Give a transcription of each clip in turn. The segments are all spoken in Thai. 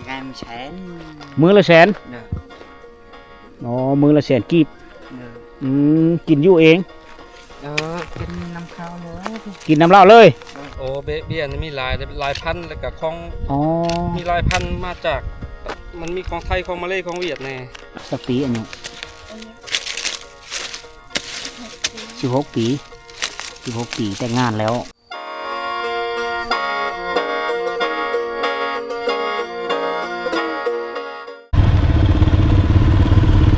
ngày một chén มื้อละแสน được อ๋อมื้อละแสนกีบ được กินอยู่เอง cái năm khao nữa กินน้ำเหล้าเลย โอ้เบี้ยนี่มีหลายพันแล้วก็ของ อ๋อ มีหลายพันมาจากมันมีของไทยของมาเลของเวียดแน่ สักปีอันนี้16 ปี16 ปีแต่งงานแล้ว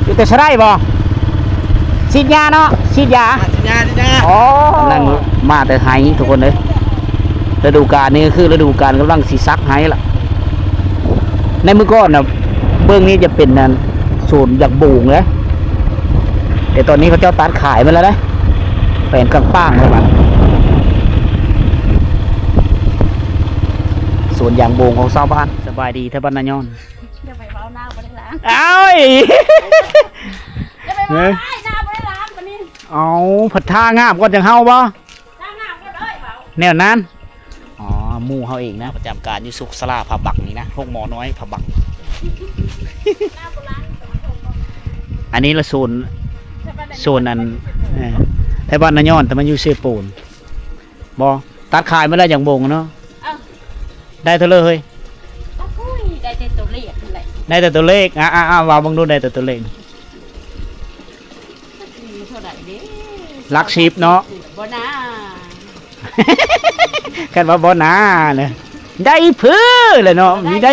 อยู่แต่ใช้ได้บ่ฉีดยาเนาะฉีดยา nhà đi nha อ๋อกำลังมาแต่ไฮทุกคนเลยฤดูกาลนี้คือฤดูกาลกำลังสีซักไฮล่ะในเมื่อก่อนนะเบื้องนี้จะเป็นนั่นศูนย์อยากบูงเลยแต่ตอนนี้เขาเจ้าตัดขายไปแล้วนะเป็นกลางป้างเลยมันส่วนอย่างโบงของชาวบ้านสบายดีท่าบ้านนายอน อย่าไปเว้าหน้าบ่ได้ล้าง เอ้ย อย่าไปเว้าหน้าบ่ได้ล้างปานนี้ เอาผัดท่างามก่อนจังเฮาบ่ ล้างหน้าก็ได้เว้า แนวนั้นอ๋อหมู่เฮาเองนะประจำการอยู่สุขสลาผาบักนี่นะพวกหมอน้อยผาบัก หน้าบ่ล้าง อันนี้ละโซนอันไทยบ้านนายอนแต่มันอยู่เซโปนบ่ตัดขายมาแล้วอย่างโบงเนาะ เอ้า ได้เท่าเลย โอ้ยได้แต่ตัวเลขนั่นแหละ ได้แต่ตัวเลขว่าบังดูได้แต่ตัวเลข สิเท่าไหร่เด้ ลักชิปเนาะ บ่น่า กันว่าบ่นาเนี่ยได้เพื่อเลยเนาะมีได้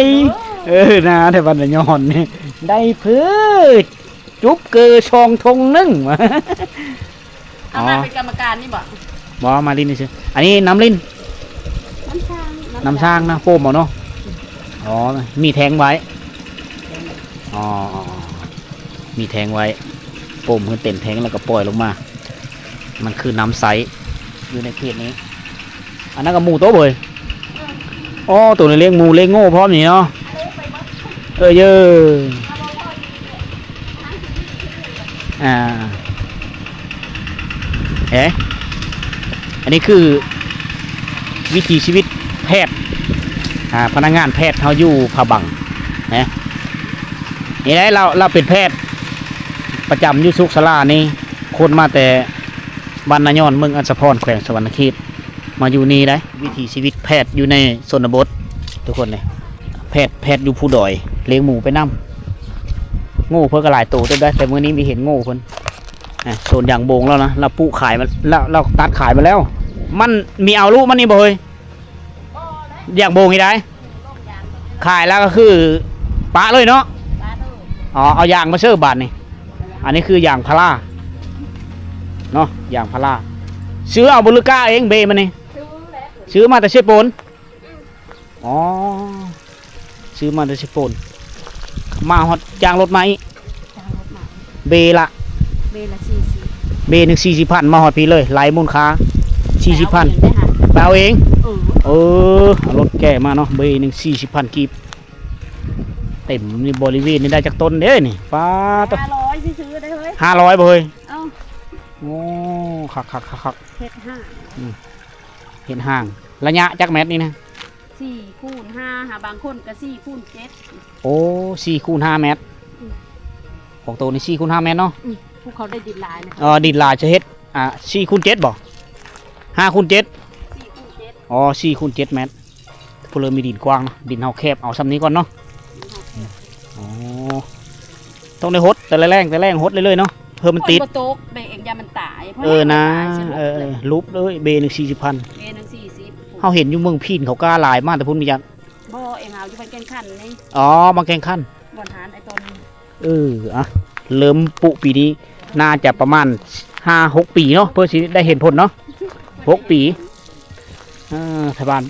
นะไทยบ้านนายอนนี่ได้เพื่อจุ๊บเกอชองทงนึ่ง เอามาเป็นกรรมการนี่บ่ บ่มาลินนี่สิอันนี้น้ำลิน น้ำสร้างนะโฟมเอาเนาะอ๋อมีแทงไว้อ๋อมีแทงไว้โฟมคือเต็มแทงแล้วก็ปล่อยลงมามันคือน้ำใสอยู่ในเขตนี้อันนั้นก็หมูโต๊ะเลยอ๋อตัวนี้เลี้ยงหมูเลี้ยงโง่พร้อมนี่เนาะเยอะเอ๊ะอันนี้คือวิถีชีวิตแพทย์พนักงานแพทย์เขาอยู่ผาบังนะนี่ได้เราเป็นแพทย์ประจำอยู่สุขศาลานี่คนมาแต่บ้านนายอนเมืองอัศพรแขวงสวรรณเขตมาอยู่นี่ได้วิถีชีวิตแพทย์อยู่ในชนบททุกคนเลยแพทย์อยู่ผู้ดอยเลี้ยงหมูไปนำโง่เพื่อกระหลายตัวได้แต่เมื่อนี้มีเห็นโง่เพิ่นโซนอย่างโบงแล้วนะเราปุขายมาเราตัดขายมาแล้วมันมีเอาลูกมันนี่บ่เฮ้ยอย่างโบงอีได้ขายแล้วก็คือปะเลยเนาะอ๋อเอายางมาเชื่อบาทนี่อันนี้คือยางพาราเนาะยางพาราซื้อเอาบุลก้าเองเบมันนี่ซื้อมาแต่เชฟโปนอ๋อซื้อมาแต่เชฟโปนมาหอดยางรถไหมเบละเบละ40เบ1 40,000มาหอดพีเลยไล่มูลค่า40,000ไปเอาเองรถแก่มาเนาะเบ1 40,000กีบเต็มนี่บริเวณนี่ได้จากต้นเด้นี่ป้าต้น500ซื้อได้เฮ้ย500บ่เฮ้ย เอ้า โอ้คักเฮ็ด5เห็นห่างระยะจักแมตรนี่นะ4คูณ5หาบางคนก็4คูณ7โอ้4 คูณ 5 เมตรของตัวนี่4 คูณ 5 เมตรเนาะพวกเขาได้ดินลายนะดินลายจะเฮ็ด4 คูณ 7บ่5 คูณ 7 4คูณ7อ๋อ4 คูณ 7 เมตรพวกเรามีดินกว้างเนาะดินเฮาแคบเอาซ้ำนี้ก่อนเนาะอ๋อต้องได้หดแต่ละแรงหดเลยเนาะเพิ่มมันติดโตกเบเองยามันตายนะลุบเลยเบ1 40,000เบ1 40เฮาเห็นอยู่เมืองพีนเขากล้าหลายมากแต่พุ่นมีจังบ่เองเอาอยู่บ้านแกงขันนี่อ๋อมาแกงขั้นบ่อนหานไอ้ตนเริ่มปุปีนี้น่าจะประมาณ5-6 ปีเนาะเพื่อสิได้เห็นผลเนาะ6 ปีทางบ้าน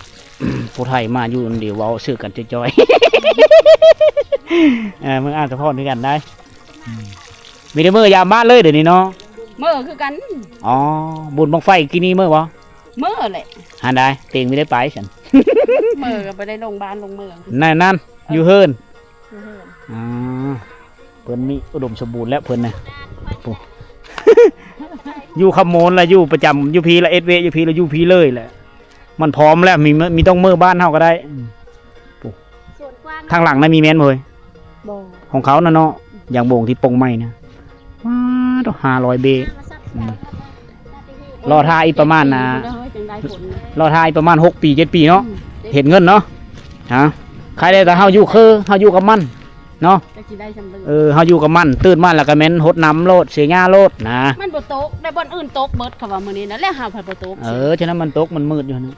ผู้ไทยมาอยู่เดี๋ยวเว้าซื้อกันจอยๆเมื่ออาจจะพอด้วยกันได้มีแต่มื้อยามบ้านเลยเดี๋ยวนี้เนาะมื้อคือกันอ๋อบุญบังไฟกินนี่มื้อบ่มื้อแหละหาได้เต็งไม่ได้ไปฉัน มื้อก็บ่ได้ลงบ้านลงเมืองนั่นอยู่เฮิรนเพิ่นมีอุดมสมบูรณ์แล้วเพิ่นน่ะ อยู่คำโมนละอยู่ประจำอยู่พีละเอสเวอยู่พีละอยู่พีเลยแหละมันพร้อมแล้วมีต้องเมื่อบ้านเฮาก็ได้ส่วนกว้าง ทางหลังน่ะมีแม่นบ่เฮ้ย บ่ ของเขาน่ะเนาะอย่างโบงที่ปงไม้นะว้าต้อง500 เบรอท่าอีกประมาณนะรอท่าอีกประมาณ6 ปี 7 ปีเนาะเห็นเงินเนาะฮะใครได้แต่เฮาอยู่คือเฮาอยู่กับมันเนาะ จะสิได้สำเร็จ เฮาอยู่กับมันตื่นมาแล้วก็แม่นหดน้ำโลดเสียหญ้าโลดนะ มันบ่ตกได้บ่อนอื่นตกเบิดเขาว่ามื้อนี้นะแล้วหาไผบ่ตก ฉะนั้นมันตกมันมืดอยู่นะ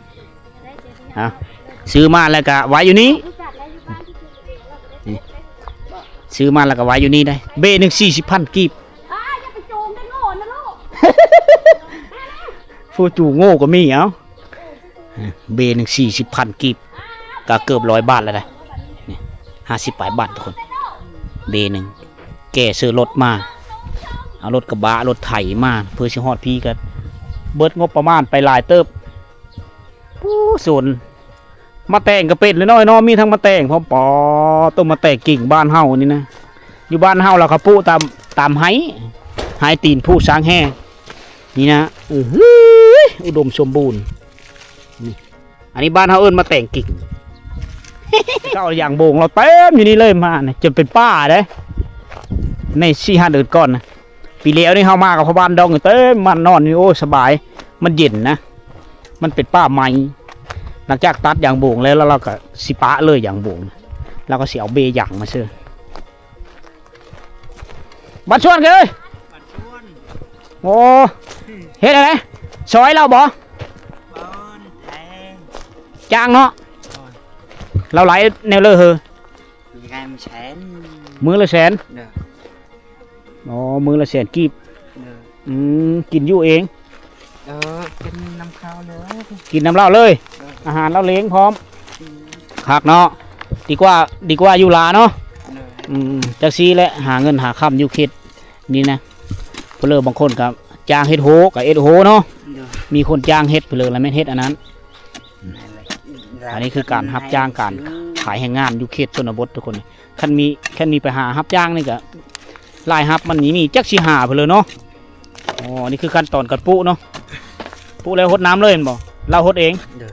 ฮะซื้อมาแล้วก็ไว้อยู่นี้ซื้อมาแล้วก็ไว้อยู่นี่ได้เบหนึ่ง40,000 กีบ อย่าไปโจมได้โง่นะลูก ฟูจูโง่ก็มีเอ้าเบหนึ่ง40,000 กีบก็เกือบ100 บาทแล้วได้นี่50 บาททุกคนเบหนึ่งแกซื้อรถมาเอารถกระบะรถไถมาเพื่อสิฮอดพี่ก็เบิดงบประมาณไปหลายเติบส่วนมาแต่งก็เป็นเลยน้อยเนาะมีทั้งมาแต่งพร้อมปอต้มมาแต่งกิ่งบ้านเฮานี่นะอยู่บ้านเฮาเราก็ปูตามไห้ตีนผู้สร้างแห่นี่นะอุดมสมบูรณ์นี่อันนี้บ้านเฮาเอิ้นมาแต่งกิ่ง เจ้าอย่างโบงเราเต็มอยู่นี่เลยมาเนี่ยจนเป็นป้าเด้ใน4-5 เดือนก่อนนะปีแล้วนี่เฮามากับพ่อบ้านดองอยู่เต็มมันนอนอยู่โอ้สบายมันเย็นนะมันเป็นป้าใหม่หลังจากตัดอย่างโบงแล้วเราก็สิปะเลยอย่างโบงเราก็สิเอาเบอย่างมาซื้อบัดชวนกันเลยโอ้เฮ็ดอะไรซอยเราบ่จ้างเนาะเราไหลแนวเลยเหรอ ยังไงมันแสน มือละแสน เด้อ อ๋อมือละแสนกีบ เด้อ กินอยู่เอง กินน้ำข้าวเลย กินน้ำเหล้าเลย อาหารเราเลี้ยงพร้อมคักเนาะดีกว่าอยู่ลาเนาะ เด้อ จักซีและหาเงินหาคำอยู่เขตนี่นะเพลอบางคนกับจ้างเฮ็ดโฮกับเอ็ดโฮเนาะ เด้อ มีคนจ้างเฮ็ดเพลอแล้วไม่นเฮ็ดอันนั้น อันนี้คือการรับจ้างการขายแห่งงานอยู่เขตชนบททุกคนคันมีไปหารับจ้างนี่ก็รายรับมันมีจักสิหาเพลอเนาะอ๋อนี่คือขั้นตอนการปุเนาะปุแล้วหดน้ำเลยเห็นบ่เราหดเอง เด้อ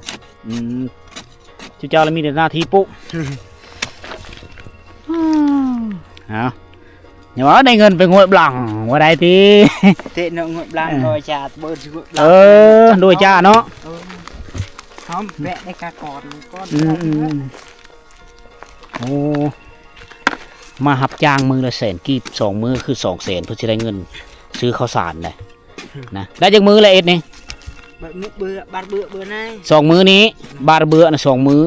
จุเจ้าเรามีแต่หน้าที่ปุเอาอย่าว่าได้เงินไปงวดบลังว่าได้ที เตะเนาะงดบลังโดยชาติเบิดงดบลัง โดยจ้าเนาะ หอมแวะได้กากอนก้อน โอ้มาหับจ้างมือละ100,000 กีบ2 มือคือ200,000เพื่อจะได้เงินซื้อข้าวสารเลยนะได้จากมือละเอ็ดนี่ บาดเบื่อบาดเบื่อไหน 2 มือนี้บาทเบื่อนะ2 มือ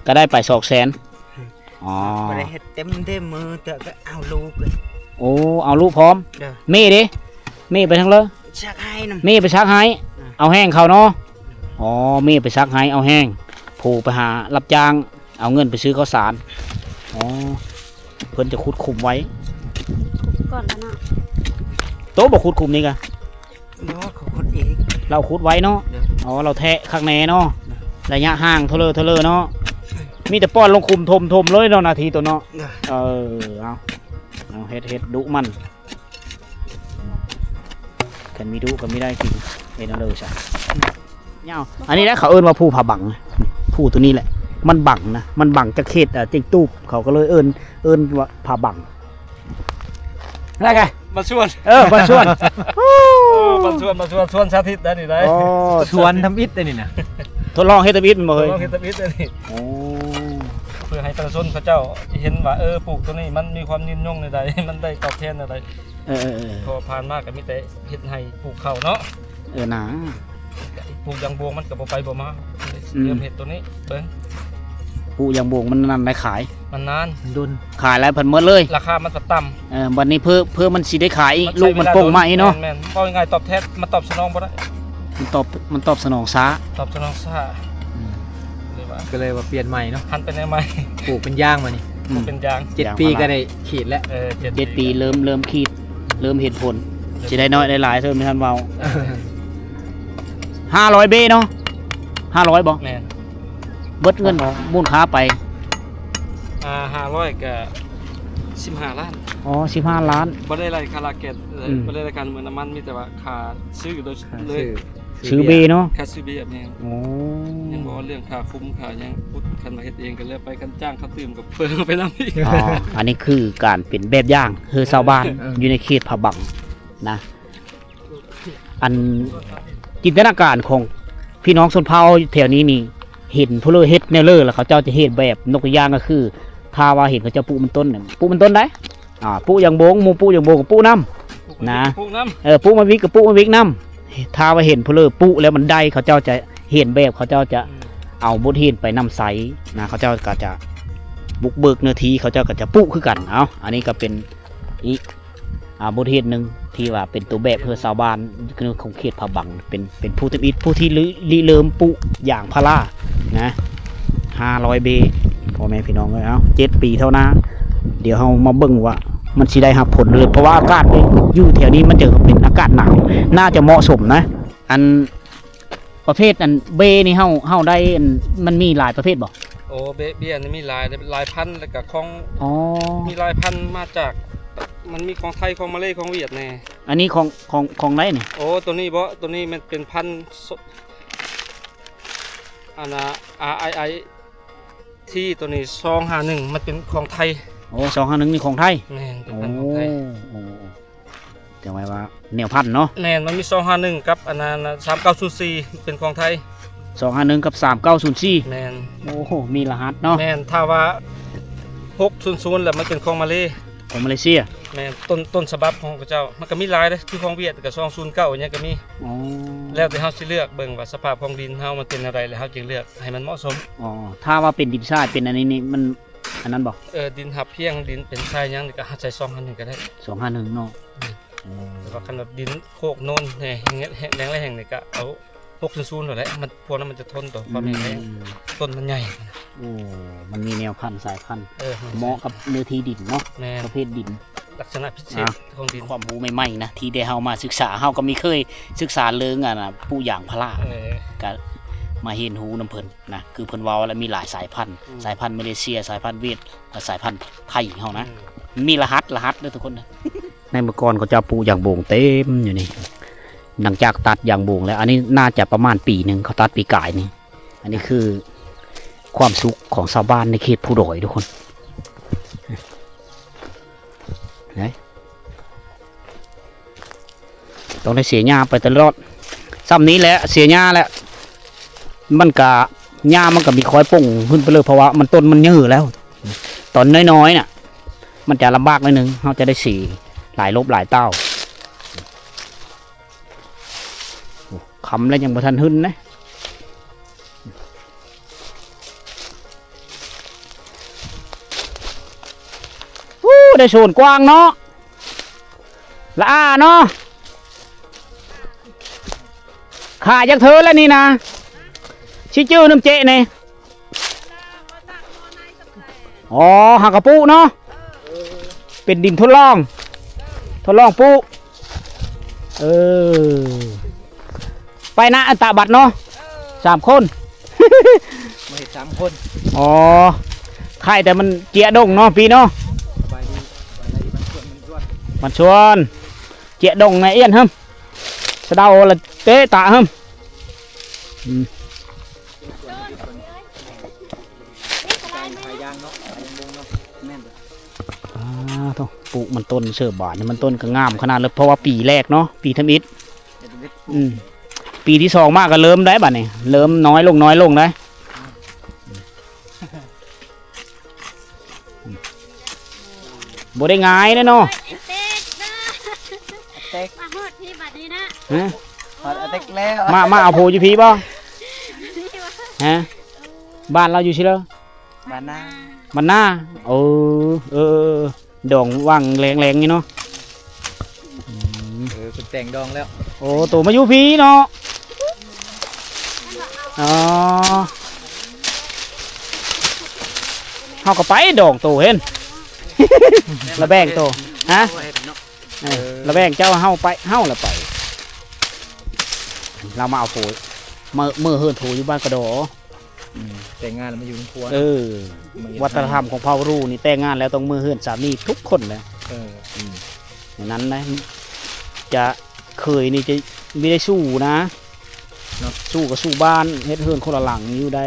ก็ได้ไป200,000อ๋อ บ่ได้เฮ็ดเต็มมือแต่ก็เอาลูกเลย โอ้เอาลูกพร้อม เด้อ เม่ดิเม่ไปทั้งเลย ชักให้นำ เม่ไปซักให้เอาแห้งเขาเนาะอ๋อเม่ไปซักให้เอาแห้งผูไปหารับจ้างเอาเงินไปซื้อข้าวสารอ๋อเพิ่นจะขุดคุมไว้ ก่อนแล้วเนาะ โต๊ะบอกขุดคุมนี่กะ เนาะเขาคนเอง เราขุดไว้เนาะ เด้อ อ๋อเราแทะข้างในเนาะระยะห่างเท่าเลอเนาะมีแต่ป้อนลงคุมทมเลยเนาะนาทีตัวเนาะ เด้อ เอาเฮ็ดดุมันกันมีดุกันไม่ได้กินเฮ็ดเอาเลยซะเนี่ยอันนี้นะเขาเอิ้นว่าผู้ผาบังผู้ตัวนี้แหละ มันบังนะมันบังจากเขตเจิงตูบเขาก็เลยเอิ้นว่าผาบังอะไรกัน มาชวน มาชวน มาชวนสาธิตได้นี่ได้ สวนทำอิฐได้นี่นะ ทดลองเฮ็ดตะบิดมันบ่เฮ้ย ลองเฮ็ดตะบิดได้นี่ โอ้ เพื่อให้ประชาชนเขาเจ้าเห็นว่าปลูกตัวนี้มันมีความนิยมในใดมันได้ตอบแทนอะไร พอผ่านมากก็มีแต่เฮ็ดให้ปลูกข้าวเนาะ นะ ปลูกยางบวงมันก็บ่ไปบ่มาเริ่มเฮ็ดตัวนี้เบิ่ง ผู้ยังบวงมันนั่นได้ขาย มันนาน ดุน ขายแล้วเพิ่นหมดเลย ราคามันก็ต่ำ วันนี้เพื่อมันสิได้ขาย ใช้ ลูกมัน วล โป่งมาอีเนาะ แม่นๆบ่ง่ายๆตอบแทนมันตอบสนองบ่ได้ มันตอบสนองช้า ตอบสนองช้าเลยว่า ก็เลยว่าเปลี่ยนใหม่เนาะ หันไปแนวใหม่ ปลูกเป็นย่างมานี่ เป็นยาง 7 ปีก็ได้ขีดแล้ว 7 ปีเริ่มขีดเริ่มเห็นผลจะได้น้อยได้หลายเท่าไม่ทันเบา500 เบเนาะ500บ่ แม่น เบิดเงินมูลค่าไป 500ก็15ล้าน อ๋อ15 ล้าน บ่ได้รายค่าราเก็ต อืม บ่ได้รายการเหมือนน้ำมันมีแต่ว่าค่าซื้อโดยเลย ค ชื่อเบเนาะ คาซิเบียแม่น โอ้ ยังบอกว่าเรื่องค่าคุ้มค่ายังพุทธคันมาเฮ็ดเองกันแล้วไปกันจ้างเขาตื่มกับเพิ่งไปนำอีก อ๋ออันนี้คือการเป็นแบบอย่างคือชาวบ้านอยู่ในเขตผาบังนะ อันจินตนาการของพี่น้องชนเผ่าแถวนี้นี่เห็นผู้เลอเฮ็ดแนวเลอแล้วเขาเจ้าจะเฮ็ดแบบนกตัวอย่างก็คือถ้าว่าเห็นเขาจะปลูกมันต้นเนี่ยปลูกมันต้นได้ปลูกอย่างโบงหมู่ปลูกอย่างโบงกับปลูกน้ำนะ ปลูกน้ ปลูกมันวิกกับปลูกมันวิกน้ำถ้าว่าเห็นผู้เลอปลูกแล้วมันได้เขาเจ้าจะเห็นแบบเขาเจ้าจะเอาบทเห็นไปนำใสนะเขาเจ้าก็จะบุกเบิกเนื้อที่เขาเจ้าก็จะปลูกคือกันเอาอันนี้ก็เป็นอีกบทเห็นหนึ่งที่ว่าเป็นตัวแบบเพื่อชาวบ้านของเขตผาบังเป็นผู้ที่ผู้ที่ริเริ่มปลูกอย่างพารานะ500 เบพ่อแม่พี่น้องเลยเอา7 ปีเท่านั้นเดี๋ยวเรามาเบิ่งว่ามันสิได้รับผลเลยเพราะว่าอากาศอยู่แถวนี้มันจะเป็นอากาศหนาวน่าจะเหมาะสมนะอันประเภทอันเบนี่เฮาได้มันมีหลายประเภทบ่ ำโอ้เบี้ยนี่มีหลายพันธุ์แล้วก็ของ อ๋อ มีหลายพันธุ์มาจากมันมีของไทยของมาเลของเวียดแน่ อันนี้ของไหนนี่ โอ้ตัวนี้บ่ตัวนี้มันเป็นพันธุ์อันน่ะ RII ที่ตัวนี้251มันเป็นของไทย โอ้251นี่ของไทย แม่นเป็น โอ้ พันธุ์ของไทย โอ้จังไว้ว่าแนวพันธุ์เนาะ แม่นมันมี251กับอันนั้น3904เป็นของไทย 251กับ3904 แม่น โอ้โหมีรหัสเนาะ แม่นถ้าว่า600แล้วมันเป็นของมาเล ของมาเลเซีย แม่นต้นฉบับของเจ้ามันก็มีหลายเด้ที่ของเวียดก็209อย่างเงี้ยก็มี อ๋อ แล้วแต่เฮาสิเลือกเบิ่งว่าสภาพของดินเฮามันเป็นอะไรแล้วเฮาจึงเลือกให้มันเหมาะสม อ๋อถ้าว่าเป็นดินทรายเป็นอันนี้นี่มันอันนั้นบ่ ดินหับเพียงดินเป็นทรายหยังนี่ก็หาใส่201ก็ได้ 251เนาะ แต่ว่าคันแบบดินโคกโนนแแรงแรงนี่ก็เอา600นั่นแหละมันพวกนั้นมันจะทนต่อความแห้งต้นมันใหญ่ โอ้มันมีแนวพันธุ์สายพันธุ์ มัน เหมาะกับเนื้อที่ดินเนาะ แม่น ประเภทดิน ลักษณะพิเศษของดิน ความรู้ใหม่ๆนะที่ได้เฮามาศึกษาเฮาก็มีเคยศึกษาเรื่องผู้อย่างพลาก็มาเห็นหูน้ำเพิ่นนะคือเพิ่นเว้าแล้วมีหลายสายพันธุ์สายพันธุ์มาเลเซียสายพันธุ์เวียดและสายพันธุ์ไทยเฮานะมีรหัสเด้อทุกคนนะในเมื่อก่อนเขาจะปลูกอย่างโบงเต็มอยู่นี่หลังจากตัดอย่างโบงแล้วอันนี้น่าจะประมาณปีหนึ่งเขาตัดปีกายนี่อันนี้คือความสุขของชาวบ้านในเขตผู้ดอยทุกคนไหนต้องได้เสียหญ้าไปตลอดซ้ำนี้แหละเสียหญ้าแหละมันกะหญ้ามันก็มีคอยป่งขึ้นไปเลยเพราะว่ามันต้นมันยืดแล้วตอนน้อยๆน่ะมันจะลำบากหน่อยนึงเขาจะได้สีหลายลบหลายเต้าคำแล้วยังบ่ทันหึ้นนะได้โซนกว้างเนาะละอาเนาะขาจากเธอแล้วนี่นะชิจื้อน้ำเจนี่อ๋อหากระปุเนาะเป็นดินทดลองปุเออไปนะอันตาบัดเนาะ3 คน ไม่3 คน อ๋อใครแต่มันเจียดงเนาะปีเนาะ สบายดีมันชวนเจียดงไงเอี้ยนฮึมสะเดาละเตะตาฮึมปลูกมันต้นเสือบานนี่มันต้นก็งามขนาดเลยเพราะว่าปีแรกเนาะปีทำอิฐปีที่2มากก็เริ่มได้บัดนี้เริ่มน้อยลงได้บ่ได้ง่ายเนาะ เต็ก มาฮอดที่บัดนี้นะ พอเต็กแล้ว มาเอาโพอยู่พี่บ่ฮะบ้านเราอยู่ชิเลอ บ้านนา มันหน้าดองว่างแรงๆนี่เนาะ คุณแต่งดองแล้ว โอ้ตัวมาอยู่พี่เนาะอ๋อเฮาก็ไปดองตัวเห็น ระแบงตัวฮะระแบงเจ้าเฮาไปเฮาละไปเรามาเอาโผล่มือเฮิรนโผล่อยู่บ้านกระโดแต่งงานแล้วมาอยู่ในครัว วัฒนธรรมของเผ่ารูนี่แต่งงานแล้วต้องมือเฮิรนสามีทุกคนเลยอย่างนั้นนะจะเคยนี่จะไม่ได้สู้นะ เนาะ สู้ก็สู้บ้านเฮ็ดเฮือนคนละหลังอยู่ได้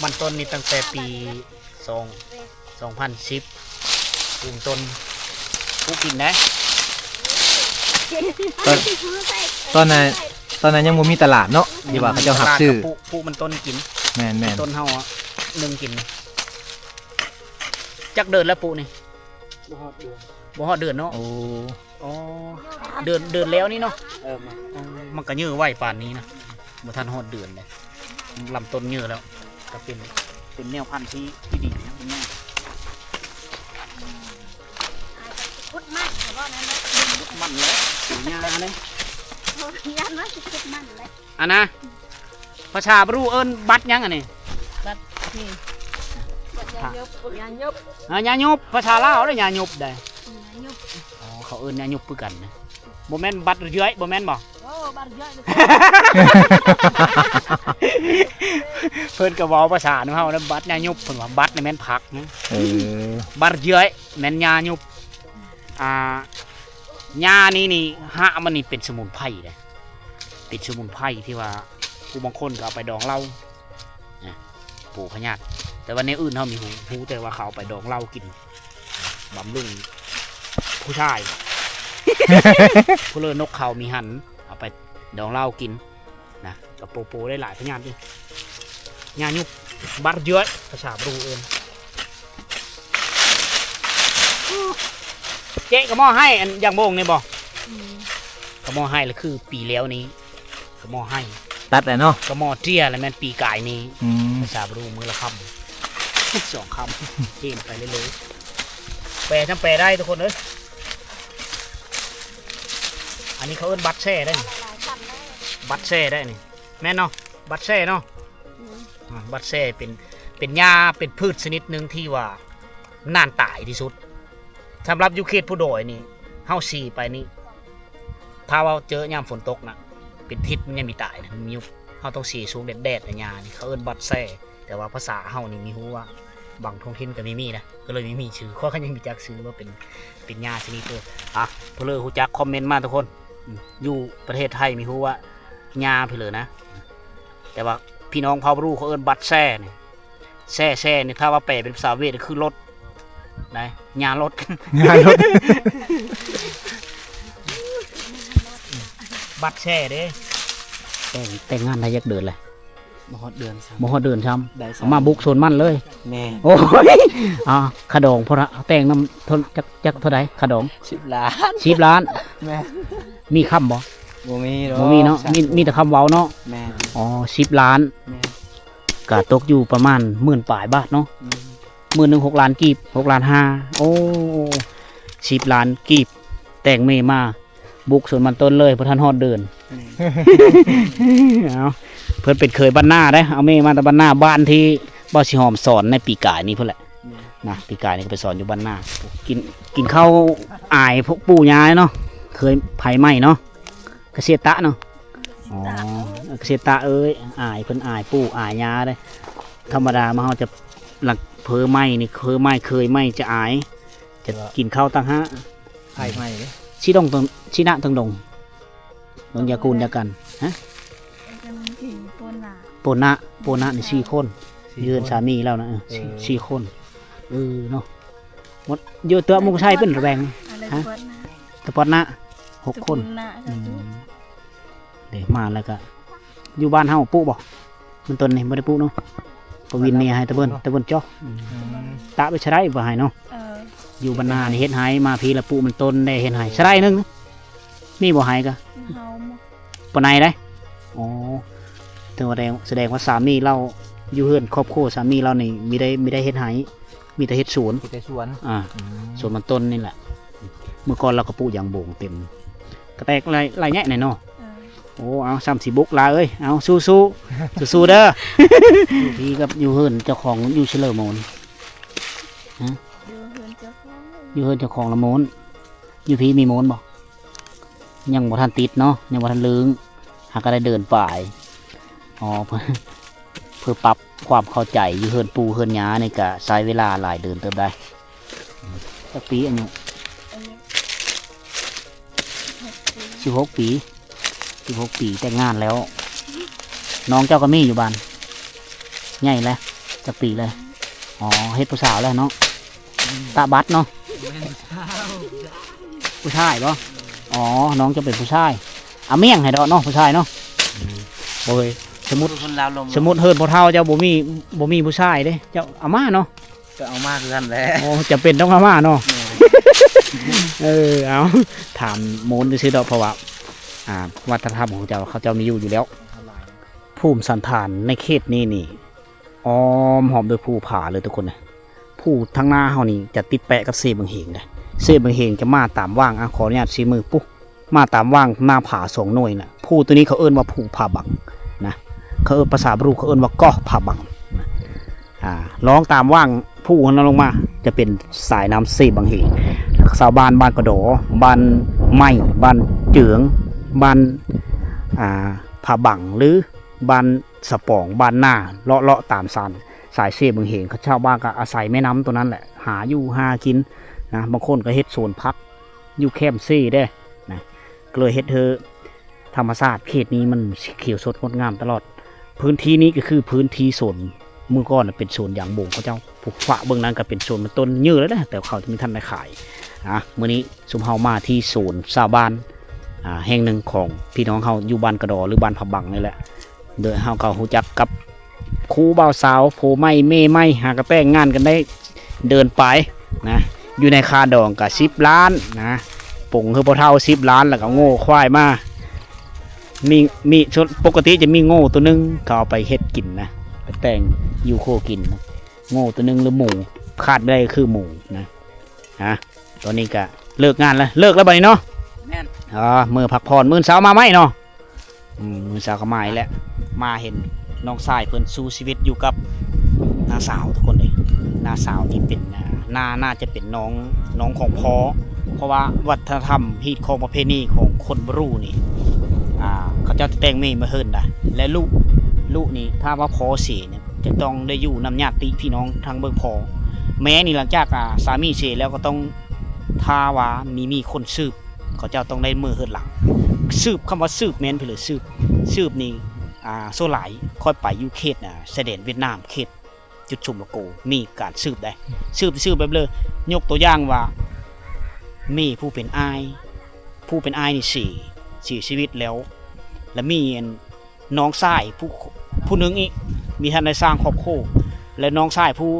มันต้นนี่ตั้งแต่ปี2010ปลูกต้นปลูกกินนะ ตอนนั้นยังบ่มีตลาดเนาะที่ว่าเขาเจ้าหับซื้อ ปลูกมันต้นกิน แม่น ต้นเฮาอ่ะนึ่งกินจักเดินแล้วปลูกนี่ บ่ฮอดเดือน บ่ฮอดเดือนเนาะ โอ้ อ๋อเดือนแล้วนี่เนาะ มา มันก็ยื้อไว้ป่านนี้นะบ่ทันฮอดเดือนเลยลำต้นยื้อแล้วก็เป็นแนวพันธุ์ที่ดีนะคุณแม่ พุดมันแต่ว่านั้นนะ มันแล้วหญ้าเลย ยันว่าสิพุดมันเลย อันนะภาษาบรูเอิ้นบัดยังอันนี้ ยาหยบ หญ้าหยบภาษาลาวเด้อหญ้าหยบได้ ยาหยบ อ๋อเขาเอิ้นหญ้าหยบคือกันนะบ่แม่นบัดเย้อยบ่แม่นบ่ โอ้บาดเยอะเลย เพิ่นก็เว้าภาษาเนาะเฮานะบัดหญ้าหยบเพิ่นว่าบัดนี่แม่นผักนะ เออ บัดเย้อยแม่นหญ้าหยบหญ้านี่หะมันนี่เป็นสมุนไพรเด้เป็นสมุนไพรที่ว่าผู้บางคนก็เอาไปดองเหล้านะปู่พญาตแต่ว่าในอื่นเฮามีหูแต่ว่าเขาเอาไปดองเหล้ากินบำรุงผู้ชาย ผู้เลินนกเขามีหันเอาไปดองเหล้ากินนะกับโปได้หลายพญาตดิหญ้าหยุบบัดเย้อยภาษาบรูเอิ้นเจ๊กระหม้อให้อันอย่างโมงนี่บ่กระหม้อให้แล้วคือปีแล้วนี้กระหม้อให้ ตัดแล้วเนาะ กระหม้อเตี้ยแล้วแม่นปีกายนี้ อืม ภาษาบรูมือละคำ 2 คำเห็นไปเลยแปลทั้งแปลได้ทุกคนเอ้ยอันนี้เขาเอิ้นบัตรแช่ได้นี่บัตรแช่ได้นี่แม่นเนาะบัตรแช่เนาะบัตรแช่เป็นหญ้าเป็นพืชชนิดหนึ่งที่ว่านานตายที่สุดสำหรับยุคเขตผู้โดยนี่เฮาสีไปนี่ถ้าว่าเจอยามฝนตกนะเป็นทิศมันยังมีตายนะมียุคเฮาต้องสีสูงแดดๆนะหญ้านี่เขาเอิ้นบัตรแช่แต่ว่าภาษาเฮานี่มีฮู้ว่าบางท้องถิ่นก็มีนะก็เลยมีชื่อข้อเขายังมีจักชื่อว่าเป็นหญ้าชนิดเดียวอ่ะเพื่อเลยฮู้จักคอมเมนต์มาทุกคนอยู่ประเทศไทยมีฮู้ว่าหญ้าเพื่อเลยนะแต่ว่าพี่น้องเผ่าบรูเขาเอิ้นบัตรแช่นี่แช่นี่ถ้าว่าแปลเป็นภาษาเวทคือรถได้หญ้ารถ งานรถ บัตรแช่เด้แต่งงานได้ยักเดือนเลย บ่ฮอดเดือนซ้ บ่ฮอดเดือนช้ ได้ ำเอามาบุกโซนมันเลย แม่ โอ้ยขะดองพอละแต่งน้ำทนจักเท่าไหร่ขะดอง 10 ล้าน 10 ล้าน แม่ มีคำบ่ บ่มีดอก บ่มีเนาะมีแต่คำเว้าเนาะ แม่ อ๋อ10 ล้าน แม่ ก็ตกอยู่ประมาณ10,000ปลายบาทเนาะ10,000 6 ล้านกีบ6 ล้าน5โอ้10 ล้านกีบแต่งเมมาบุกสวนมันต้นเลยบ่ทันฮอดเดือน เอาเพิ่นเป็นเคยบ้านหน้าได้เอาเมมาแต่บ้านหน้าบ้านที่บ่สิหอมสอนในปีกายนี้เพิ่นแหละนะปีกายนี่ก็ไปสอนอยู่บ้านหน้ากินข้าวอายพวกปู่ย่าเนาะเคยไผไหม้เนาะเกษตรตะเนาะอ๋อเกษตรตะเอ้ยอายเพิ่นอายปู่อายย่าได้ธรรมดามาเฮาจะหลักเพอไหม้นี่เคยไหม้จะอายจะกินข้าวตั้งหะ ไผ่ใหม่เด้ ชี้ดงตรงชี้หน้าตรงดงยากูลยากันฮะ จะมีผีปนหนา โปนะนี่4 คนยืนสามีแล้วนะสี่คนเนาะหมดเยอะเตอะมุกใช่เป็นระแวง อะไร ฮะ ปนหนา ตะปอดนะ6 คน หนา เดี๋ยวมาแล้วก็อยู่บ้านเฮาปุ๊บ่มันต้นนี่บ่ได้ปุ๊เนาะปวินนี่ให้ตะเบิ้นจ้อตะไปใช้ได้บ่ให้เนาะอยู่บ้านนานี่เฮ็ดให้มาพี่ละปุ๊มันต้นได้เฮ็ดให้ใช้ได้นึงมีบ่ให้ก็ เฮา ปานไหนได้อ๋อแสดงว่าสามีเราอยู่เฮือนครอบครัวสามีเรานี่มีได้เฮ็ดให้มีแต่เฮ็ดสวน ที่แต่สวน สวนมันต้นนี่แหละเมื่อก่อนเราก็ปลูกอย่างโบ่งเต็มกระแตกไรแง่หน่อยเนาะโอ้เอาซ้ำบุกลาเอ้ยเอาสู้เด้อ อยู่พี่กับอยู่เฮือนเจ้าของอยู่เฉลิมโมน ดูเฮือนเจ้าของอยู่เฮือนเจ้าของละโมนอยู่พี่มีโมนบ่ยังบ่ทันติดเนาะยังบ่ทันลึงหากก็ได้เดินป่ายอ๋อเพื่อปรับความเข้าใจอยู่เฮือนปูเฮือนหญ้านี่ก็ใช้เวลาหลายเดือนเติบได้สักปีอายุ16 ปี 16 ปีแต่งงานแล้ว น้องเจ้าก็มีอยู่บ้านใหญ่แล้วจักปีเลยอ๋อเฮ็ดผู้สาวแล้วเนาะตาบัดเนาะผู้ชายป่ะอ๋อน้องจะเป็นผู้ชายอ่ะเมี่ยงให้ดอกเนาะผู้ชายเนาะโอ้ยสมมุติ คนลาวลม เฮิร์นพ่อเฒ่าเจ้าบ่มีผู้ชายเด้เจ้าอาม่าเนาะ ก็เอามาคือกันแหละ โอ้จะเป็นต้องอาม่าเนาะเอาถามโมนซื้อดอกเพราะว่าวัฒนธรรมของเจ้าเขาเจ้ามีอยู่แล้วภูมิสันฐานในเขตนี้นี่อ้อมหอมโดยภูผาเลยทุกคนนะภูทางหน้าเฮานี่จะติดแปะกับเซบังเหงเลยเซบังเหงจะมาตามว่างขออนุญาตชี้มือปุ๊มาตามว่างหน้าผา2 หน่วยน่ะภูตัวนี้เขาเอิ้นว่าภูผาบังนะเขาเอิ้นภาษาบรูเขาเอิ้นว่าก้อผาบังนะร้องตามว่างภูนั้นลงมาจะเป็นสายน้ำเซบังเหงชาวบ้านกระโดบ้านไม้บ้านเจืองบ้านผาบังหรือบ้านสะปองบ้านหน้าเลาะตามซันสายเซบังเหงเขาชาวบ้านก็อาศัยแม่น้ำตัวนั้นแหละหาอยู่หากินนะบางคนก็เฮ็ดสวนพักอยู่แคมป์ซี่ได้นะก็เลยเฮ็ดธรรมชาติเขตนี้มันเขียวสดงดงามตลอดพื้นที่นี้ก็คือพื้นที่สวนมือก้อนเป็นสวนอย่างบ่งเขาเจ้าผูกฝาเบื้องนั้นก็เป็นสวนมันต้นยืดแล้วนะแต่เขาจะมีท่านได้ขายมื้อนี้สุมเฮามาที่สวนชาวบ้านแห่งหนึ่งของพี่น้องเขาอยู่บ้านกระดอหรือบ้านผาบังนี่แหละโดยเฮาก็รู้จักกับครูบ่าวสาวโผไม้เม่ไม้หากระแต่งงานกันได้เดินไปนะอยู่ในคาดองกับ10 ล้านนะปุ่งคือพอเท่า10 ล้านแล้วก็โง่ควายมามีปกติจะมีโง่ตัวนึงเขาเอาไปเฮ็ดกินนะไปแต่งยูโคกินนะโง่ตัวนึงหรือหมูขาดไม่ได้คือหมูนะตอนนี้ก็เลิกงานแล้วบัดนี้เนาะ แม่น มือพักผ่อนมื้อเช้ามาไหมเนาะมื้อเช้าก็มาอีกแล้วมาเห็นน้องชายเพิ่นสู้ชีวิตอยู่กับน้าสาวทุกคนเลยน้าสาวที่เป็นน่าจะเป็นน้องของพ่อเพราะว่าวัฒนธรรมฮีตของประเพณีของคนบรูนี่เขาจะแต่งเมย์มาเฮิรนได้และลูกนี่ถ้าว่าพ่อเสียเนี่ยจะต้องได้อยู่นำญาติพี่น้องทางเบิกพ่อแม้นี่หลังจากสามีเสียแล้วก็ต้องถ้าว่ามีคนสืบเขาจะต้องได้มือเฮิรนหลังสืบคำว่าสืบแม้นไปเลยสืบนี่โซหลายค่อยไปอยู่เขตเสด็จเวียดนามเขตจุดชุมโลโกมีการสืบได้สืบแบบเลยยกตัวอย่างว่ามีผู้เป็นอ้ายนี่สี่ชีวิตแล้วและมีน้องชายผู้หนึ่งอีกมีท่านได้สร้างครอบครัวและน้องชายผู้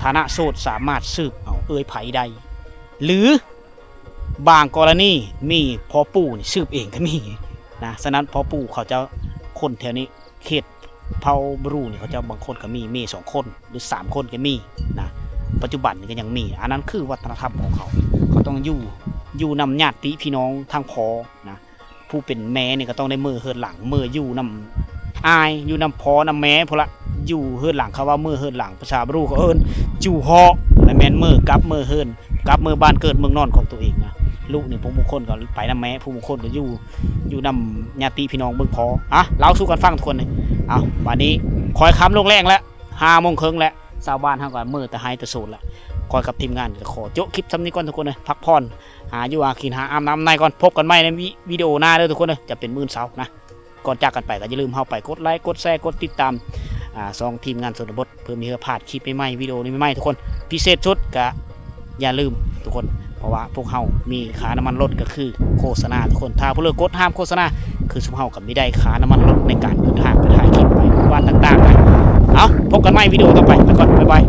ฐานะโสดสามารถสืบเอาไผใดหรือบางกรณีมีพ่อปู่นี่สืบเองก็มีนะฉะนั้นพ่อปู่เขาจะคนแถวนี้เขตเผาบรูนี่เขาจะบางคนก็มี2 คนหรือ3 คนก็มีนะปัจจุบันนี่ก็ยังมีอันนั้นคือวัฒนธรรมของเขาต้องอยู่นำญาติพี่น้องทางพ่อนะผู้เป็นแม่นี่ก็ต้องได้มือเฮิรนหลังมืออยู่นำอายอยู่นำพ่อนำแม่พอละอยู่เฮิรนหลังเขาว่ามือเฮิรนหลังภาษาบรูเขาเอิ้นจู่ฮอและแม่นมือกับมือเฮิรนกับมือบ้านเกิดเมืองนอนของตัวเองนะลูกนี่ผู้บางคนก็ไปนำแม่ผู้บางคนก็อยู่นำญาติพี่น้องเบิ่งพอเราสู้กันฟังทุกคนเลยวันนี้คอยค้ำลงแรงแล้ว5 โมงครึ่งแล้วชาวบ้านเฮาก็มือแต่ไฮแต่โซนละคอยกับทีมงานจะขอโจ๊กคลิปซ้ำนี้ก่อนทุกคนเลยพักผ่อนหาอยู่กินหาอาบน้ำในก่อนพบกันใหม่ในวิดีโอหน้าเด้อทุกคนเลยจะเป็นมื้อเช้านะก่อนจากกันไปก็อย่าลืมเข้าไปกดไลค์กดแชร์กดติดตาม2 ทีมงานชนบทเพื่อมีเพื่อพลาดคลิปใหม่ๆวิดีโอนี้ใหม่ๆทุกคนพิเศษสุดก็อย่าลืมทุกคนเพราะว่าพวกเฮามีค่าน้ำมันรถก็คือโฆษณาทุกคนถ้าผู้เลือกกดห้ามโฆษณาคือสุมเฮากับไม่ได้ค่าน้ำมันรถในการเดินทางไปถ่ายคลิปไปบ้านต่างๆนะเอาพบกันใหม่วิดีโอต่อไปก่อนบ๊ายบาย